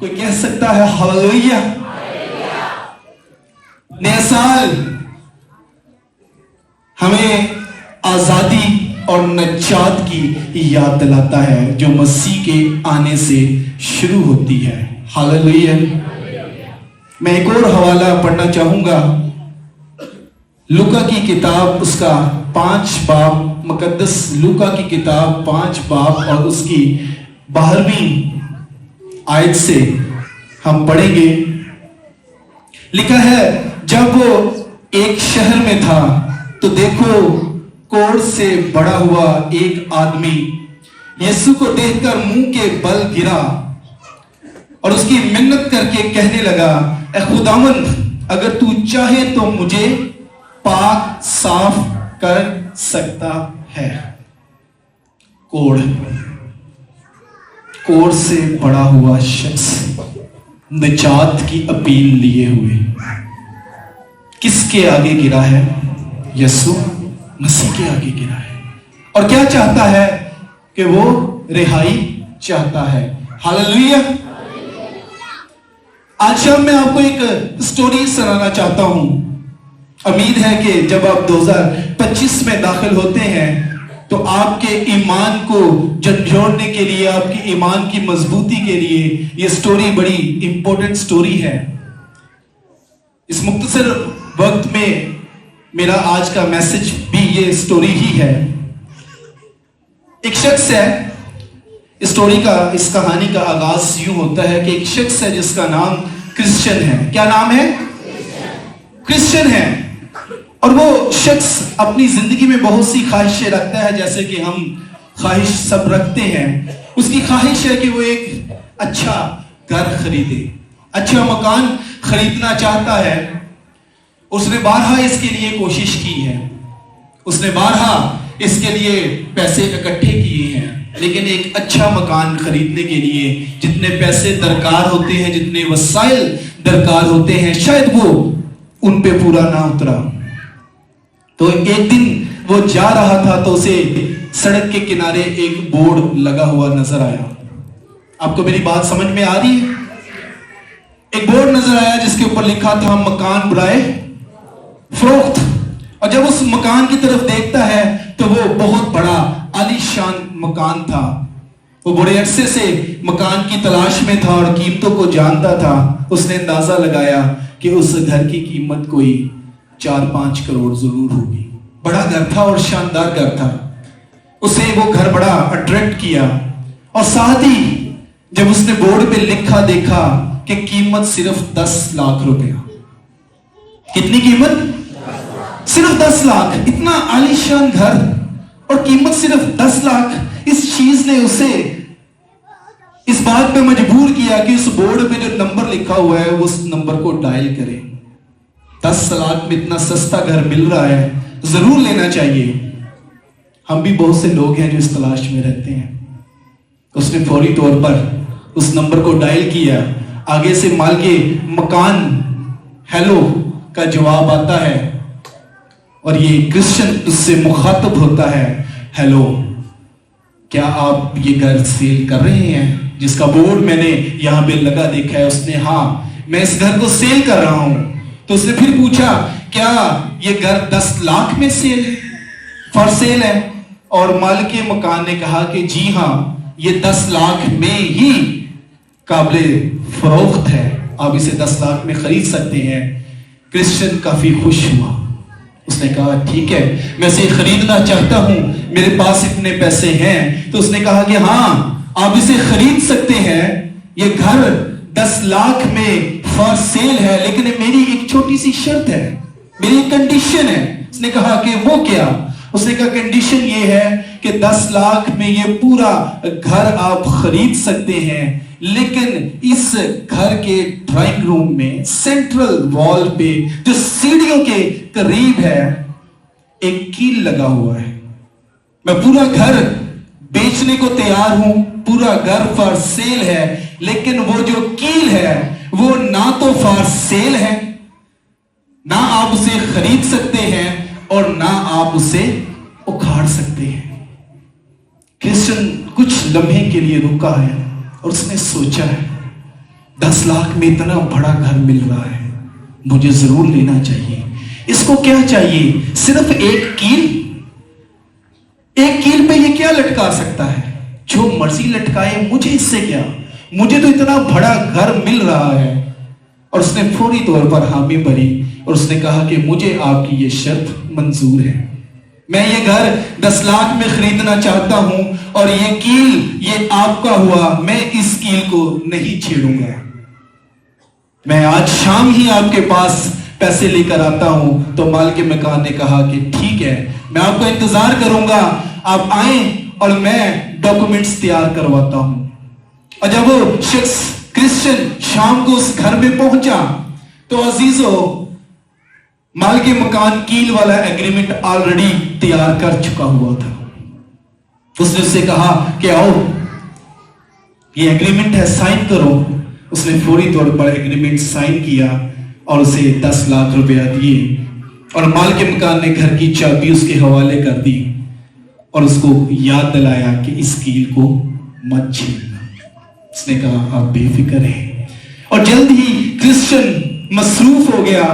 کوئی کہہ سکتا ہے ہاللویا؟ نیا سال ہمیں آزادی اور نجات کی یاد دلاتا ہے جو مسیح کے آنے سے شروع ہوتی ہے. ہاللویا. میں ایک اور حوالہ پڑھنا چاہوں گا. لوکا کی کتاب اس کا 5 باب، مقدس لوکا کی کتاب 5 باب اور اس کی 12ویں آیت سے ہم پڑھیں گے. لکھا ہے جب وہ ایک شہر میں تھا تو دیکھو کوڑ سے بڑا ہوا ایک آدمی یسوع کو دیکھ کر منہ کے بل گرا اور اس کی منت کر کے کہنے لگا اے خداوند اگر تو چاہے تو مجھے پاک صاف کر سکتا ہے. کوڑ سے بڑا ہوا شخص نجات کی اپیل لیے ہوئے کس کے آگے گرا ہے؟ یسوع مسیح کے آگے گرا ہے. اور کیا چاہتا ہے؟ کہ وہ رہائی چاہتا ہے. ہاللویا. آج شام میں آپ کو ایک سٹوری سنانا چاہتا ہوں. امید ہے کہ جب آپ 2025 میں داخل ہوتے ہیں تو آپ کے ایمان کو جھنجھوڑنے کے لیے، آپ کی ایمان کی مضبوطی کے لیے یہ سٹوری بڑی امپورٹنٹ سٹوری ہے. اس مختصر وقت میں میرا آج کا میسج بھی یہ سٹوری ہی ہے. ایک شخص ہے، سٹوری کا، اس کہانی کا آغاز یوں ہوتا ہے کہ ایک شخص ہے جس کا نام کرسچن ہے. کیا نام ہے؟ کرسچن ہے. اور وہ شخص اپنی زندگی میں بہت سی خواہشیں رکھتا ہے جیسے کہ ہم خواہش سب رکھتے ہیں. اس کی خواہش ہے کہ وہ ایک اچھا گھر خریدے، اچھا مکان خریدنا چاہتا ہے. اس نے بارہا اس کے لیے کوشش کی ہے، اس نے بارہا اس کے لیے پیسے اکٹھے کیے ہیں، لیکن ایک اچھا مکان خریدنے کے لیے جتنے پیسے درکار ہوتے ہیں، جتنے وسائل درکار ہوتے ہیں، شاید وہ ان پہ پورا نہ اترا. تو ایک دن وہ جا رہا تھا تو اسے سڑک کے کنارے ایک بورڈ لگا ہوا نظر آیا. آپ کو میری بات سمجھ میں آ رہی ہے؟ ایک بورڈ نظر آیا جس کے اوپر لکھا تھا مکان برائے فروخت. اور جب اس مکان کی طرف دیکھتا ہے تو وہ بہت بڑا عالی شان مکان تھا. وہ بڑے عرصے سے مکان کی تلاش میں تھا اور قیمتوں کو جانتا تھا. اس نے اندازہ لگایا کہ اس گھر کی قیمت کوئی 4-5 کروڑ ضرور ہوگی. بڑا گھر تھا اور شاندار گھر تھا. اسے وہ گھر بڑا اٹریکٹ کیا. اور ساتھ ہی جب اس نے بورڈ پہ لکھا دیکھا کہ قیمت صرف 10 لاکھ روپے. کتنی قیمت؟ صرف 10 لاکھ. اتنا عالی شان گھر اور قیمت صرف 10 لاکھ. اس چیز نے اسے اس بات پہ مجبور کیا کہ اس بورڈ پہ جو نمبر لکھا ہوا ہے اس نمبر کو ڈائل کرے. 10 لاکھ میں اتنا سستا گھر مل رہا ہے، ضرور لینا چاہیے. ہم بھی بہت سے لوگ ہیں جو اس تلاش میں رہتے ہیں. اس نے فوری طور پر اس نمبر کو ڈائل کیا. آگے سے مالک مکان ہیلو کا جواب آتا ہے اور یہ کرسچن اس سے مخاطب ہوتا ہے. ہیلو، کیا آپ یہ گھر سیل کر رہے ہیں جس کا بورڈ میں نے یہاں پہ لگا دیکھا ہے؟ اس نے ہاں میں اس گھر کو سیل کر رہا ہوں. تو اس نے پھر پوچھا کیا یہ گھر 10 لاکھ میں سیل ہے، فار سیل ہے؟ اور مالک مکان نے کہا کہ جی ہاں یہ 10 لاکھ میں ہی قابل فروخت ہے، آپ اسے 10 لاکھ میں خرید سکتے ہیں. کرسچن کافی خوش ہوا. اس نے کہا ٹھیک ہے میں اسے خریدنا چاہتا ہوں، میرے پاس اتنے پیسے ہیں. تو اس نے کہا کہ ہاں آپ اسے خرید سکتے ہیں، یہ گھر 10 لاکھ میں فار سیل ہے، لیکن میری ایک چھوٹی سی شرط ہے، میری ایک کنڈیشن ہے. اس نے کہا کہ وہ کیا؟ اس نے کہا کنڈیشن یہ ہے کہ 10 لاکھ میں یہ پورا گھر آپ خرید سکتے ہیں، لیکن اس گھر کے ڈرائنگ روم میں سینٹرل وال پہ جو سیڑھیوں کے قریب ہے ایک کیل لگا ہوا ہے. میں پورا گھر بیچنے کو تیار ہوں، پورا گھر فار سیل ہے، لیکن وہ جو کیل ہے وہ نہ تو فار سیل ہے، نہ آپ اسے خرید سکتے ہیں اور نہ آپ اسے اکھاڑ سکتے ہیں. کرسچن کچھ لمحے کے لیے رکا ہے اور اس نے سوچا ہے 10 लाख में इतना बड़ा घर मिल रहा है, मुझे जरूर लेना चाहिए। इसको क्या चाहिए? सिर्फ एक कील पे ये क्या लटका सकता है? जो मर्जी लटकाए, मुझे इससे क्या, मुझे तो इतना बड़ा घर मिल रहा है। और उसने फौरी तौर पर हामी भरी और उसने कहा कि मुझे आपकी ये शर्त मंजूर है, मैं ये घर 10 लाख में खरीदना चाहता हूं और ये कील ये आपका हुआ, मैं इस कील को नहीं छेड़ूंगा। मैं आज शाम ही आपके पास पैसे लेकर आता हूं। तो मालिक मकान ने कहा कि ठीक है, मैं आपका इंतजार करूंगा, आप आए और मैं डॉक्यूमेंट्स तैयार करवाता हूं। और जब वो शख्स क्रिश्चियन शाम को उस घर में पहुंचा तो अजीजों, मालिक मकान कील वाला एग्रीमेंट ऑलरेडी तैयार कर चुका हुआ था। उसने उससे कहा कि आओ, ये एग्रीमेंट है, साइन करो। उसने फौरी तौर पर एग्रीमेंट साइन किया और उसे 10 लाख रुपया दिए और मालिक मकान ने घर की चाबी उसके हवाले कर दी और उसको याद दिलाया कि इस कील को मत छेड़ना। उसने कहा आप बेफिक्र हैं। और जल्द ही क्रिश्चियन मसरूफ हो गया।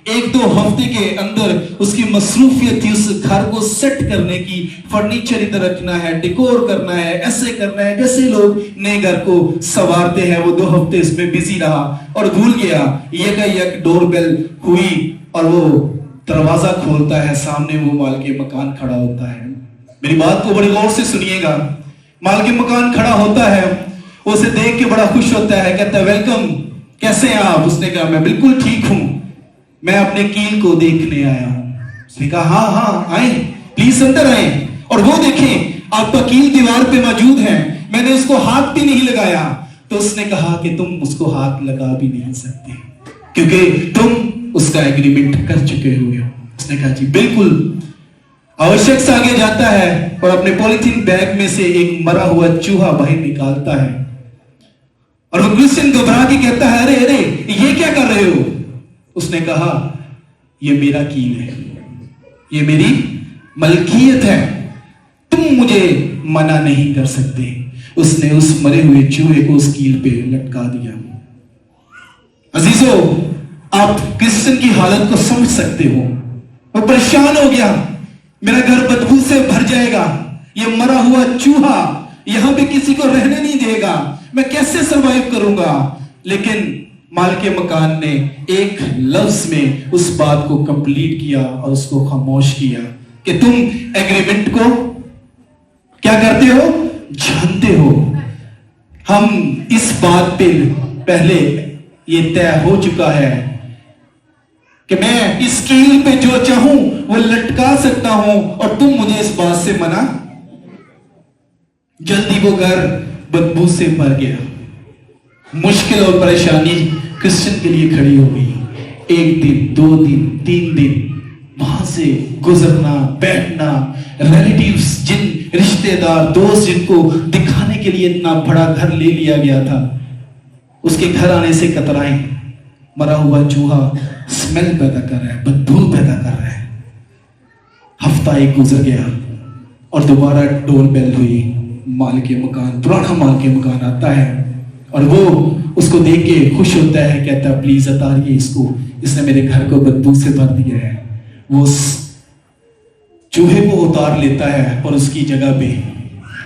1-2 हफ्ते के अंदर उसकी मसरूफियत थी उस घर को सेट करने की, फर्नीचर इधर रखना है, डेकोर करना है, ऐसे करना है जैसे लोग नए घर को संवारते हैं। वो 2 हफ्ते इसमें बिजी रहा और भूल गया। एक डोरबेल हुई और वो दरवाजा खोलता है, सामने वो मालिक मकान खड़ा होता है। मेरी बात को बड़ी गौर से सुनिएगा। मालिक मकान खड़ा होता है, उसे देख के बड़ा खुश होता है, कहता है वेलकम, कैसे हैं आप? उसने कहा मैं बिल्कुल ठीक हूं, मैं अपने कील को देखने आया हूं। उसने कहा हाँ हाँ आए, प्लीज अंदर आए। और वो देखें आपका कील दीवार पे मौजूद है, मैंने उसको हाथ भी नहीं लगाया। तो उसने कहा कि तुम उसको हाथ लगा भी नहीं सकते क्योंकि तुम उसका एग्रीमेंट कर चुके हुए हो। उसने कहा जी बिल्कुल। आवश्यक से आगे जाता है और अपने पॉलिथीन बैग में से एक मरा हुआ चूहा बाहर निकालता है और वो क्रिश्चियन घबरा के कहता है अरे अरे ये क्या कर रहे हो? उसने कहा ये मेरा कील है, ये मेरी मलकियत है, तुम मुझे मना नहीं कर सकते। उसने उस मरे हुए चूहे को उस कील पे लटका दिया। अजीजों, आप क्रिश्चियन की हालत को समझ सकते हो। वो परेशान हो गया, मेरा घर बदबू से भर जाएगा, ये मरा हुआ चूहा यहां पे किसी को रहने नहीं देगा, मैं कैसे सरवाइव करूंगा? लेकिन मालिक मकान ने एक लफ्ज में उस बात को कंप्लीट किया और उसको खामोश किया कि तुम एग्रीमेंट को क्या करते हो, जानते हो। हम इस बात पे पहले ये तय हो चुका है कि मैं इस कील पे जो चाहूं वो लटका सकता हूं और तुम मुझे इस बात से मना। जल्दी वो घर बदबू से भर गया। मुश्किल और परेशानी क्रिश्चियन के लिए खड़ी हो गई। 1 दिन 2 दिन 3 दिन वहां से गुजरना, बैठना, रिलेटिव्स, जिन रिश्तेदार, दोस्त जिनको दिखाने के लिए इतना बड़ा घर ले लिया गया था, उसके घर आने से कतराए। मरा हुआ चूहा स्मेल पैदा कर रहा है, बदबू पैदा कर रहा है। हफ्ता एक गुजर गया और दोबारा डोरबेल हुई। मालिक मकान, पुराना मालिक मकान आता है और वो उसको देख के खुश होता है, कहता है प्लीज उतारिए इसको, इसने मेरे घर को बदबू से भर दिया है। वो चूहे को उतार लेता है और उसकी जगह पे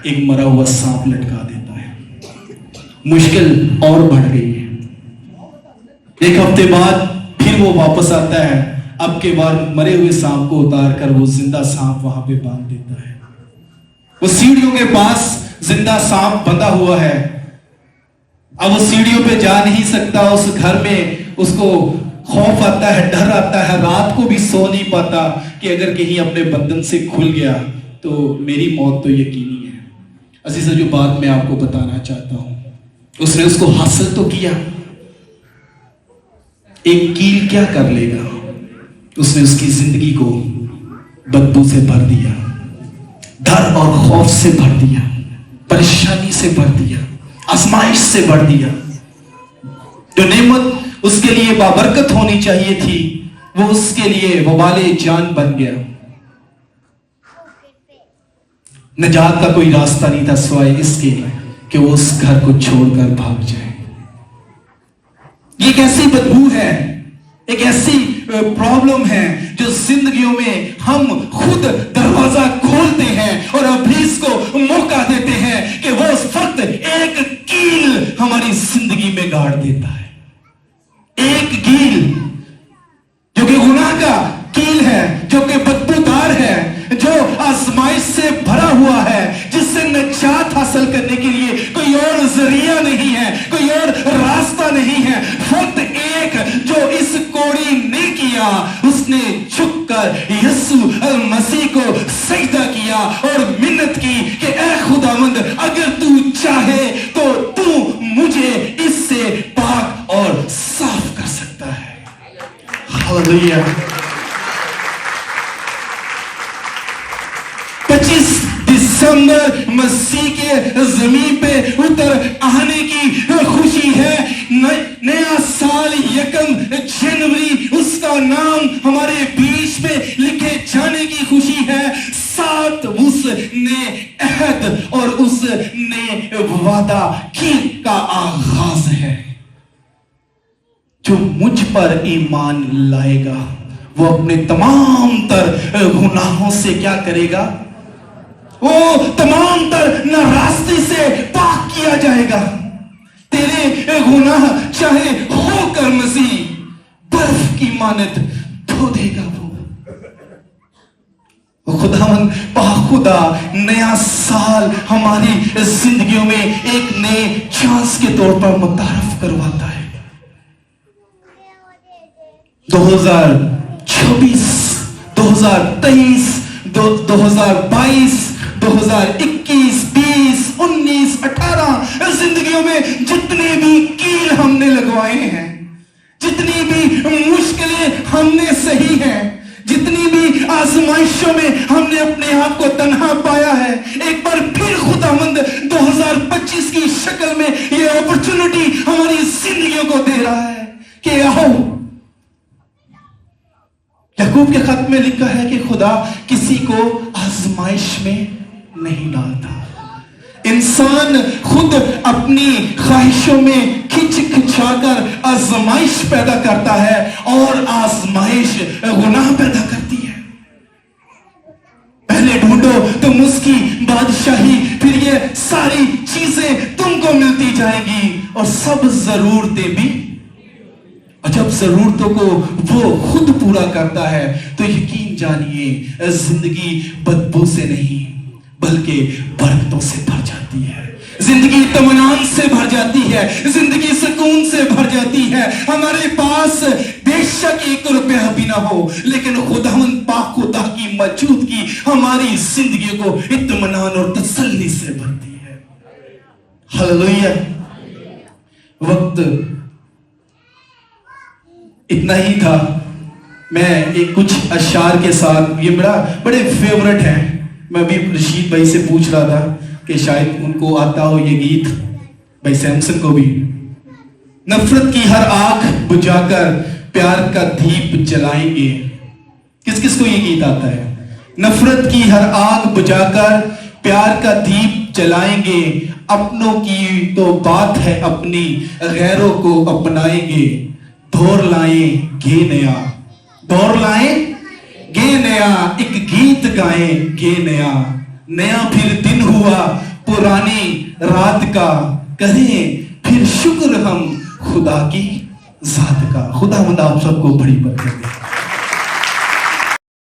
एक मरा हुआ सांप लटका देता है। मुश्किल और बढ़ गई है। 1 हफ्ते बाद फिर वो वापस आता है, अब के बार मरे हुए सांप को उतार कर वो जिंदा सांप वहां पे बांध देता है। वो सीढ़ियों के पास जिंदा सांप बंधा हुआ है। अब वो सीढ़ियों पे जा नहीं सकता। उस घर में उसको खौफ आता है, डर आता है, रात को भी सो नहीं पाता कि अगर कहीं अपने बंधन से खुल गया तो मेरी मौत तो यकीनी है। अजीज़ों, जो बात मैं आपको बताना चाहता हूं, उसने उसको हासिल तो किया। एक कील क्या कर लेगा? उसने उसकी जिंदगी को बदबू से भर दिया, डर और खौफ से भर दिया, परेशानी से भर दिया, आजमाइश से भर दिया। जो नेमत उसके लिए बाबरकत होनी चाहिए थी, वो उसके लिए वबाले जान बन गया। नजात का कोई रास्ता नहीं था सिवाय इसके कि वो उस घर को छोड़कर भाग जाए। ये एक ऐसी बदबू है, एक ऐसी प्रॉब्लम है जो जिंदगियों में हम खुद दरवाजा खोलते हैं और इब्लीस को मौका देते हैं कि वो उस वक्त एक कील हमारी जिंदगी में गाड़ देता है। एक कील जो कि गुनाह का कील है, जो कि बदबूदार है, जो आजमाइश से भरा हुआ है, जिससे निजात हासिल करने के लिए कोई और जरिया नहीं है, कोई और रास्ता नहीं है। फक्त एक जो इस कोड़ी ने किया, उसने झुककर यीशु मसीह को सजदा किया और मिन्नत की कि ऐ खुदावंद, अगर तू चाहे तो तू मुझे इससे पाक और साफ कर सकता है। हालेलुया। 25 दिसंबर मसीह के जमीन पे उतर आने की खुशी है। नया साल 1 जनवरी, उसका नाम हमारे बीच में लिखे जाने की खुशी है। 7 उसने अहद और उसने वादा की का आगाज है। जो मुझ पर ईमान लाएगा वो अपने तमाम तर गुनाहों से क्या करेगा? वो तमाम तर नाराजगी से पाक किया जाएगा। तेरे गुनाह चाहे होकर मसीह बर्फ की मानत धो देगा। वो खुदावन बाखुदा नया साल हमारी जिंदगियों में एक नए चांस के तौर पर मुतारफ करवाता है। 2024, 2023, 2022, 2021, 20, 19, 18 जिंदगियों में जितने भी कील हमने लगवाए हैं, जितनी भी मुश्किलें हमने सही हैं, जितनी भी आजमाइशों में हमने अपने आप को तन्हा पाया है, एक बार फिर खुदावंद 2025 की शक्ल में ये अपॉर्चुनिटी हमारी जिंदगियों को दे रहा है कि आओ। याकूब के खत में लिखा है कि खुदा किसी को आजमाइश में नहीं डालता। इंसान खुद अपनी ख्वाहिशों में खिंचाकर आजमाइश पैदा करता है और आजमाइश गुनाह पैदा करती है। पहले ढूंढो तुम उसकी बादशाही, फिर ये सारी चीजें तुमको मिलती जाएंगी और सब जरूरतें भी। और जब जरूरतों को वो खुद पूरा करता है तो यकीन जानिए जिंदगी बदबू से नहीं बल्कि बरकतों से भर जाती है। जिंदगी इत्मीनान से भर जाती है, जिंदगी सुकून से भर जाती है। हमारे पास बेशक 1 रुपया भी ना हो, लेकिन खुदावंद पाक खुदा की मौजूदगी हमारी जिंदगी को इत्मीनान और तसल्ली से भरती है। हालेलुया। वक्त इतना ही था। मैं एक कुछ अशार के साथ, ये मेरा बड़े फेवरेट है। मैं भी रशीद भाई से पूछ रहा था कि शायद उनको आता हो ये गीत, भाई सैमसन को भी। नफरत की हर आग बुझाकर प्यार का दीप जलाएंगे। किस किस को ये गीत आता है? नफरत की हर आग बुझाकर प्यार का दीप जलाएंगे, अपनों की तो बात है अपनी, गैरों को अपनाएंगे। दौर लाएंगे नया, दौर लाएंगे नया, एक गीत गाएंगे नया। नया फिर दिन हुआ पुरानी रात का, करें फिर शुक्र हम खुदा की जात का। खुदा आप सबको बड़ी बरकत दे।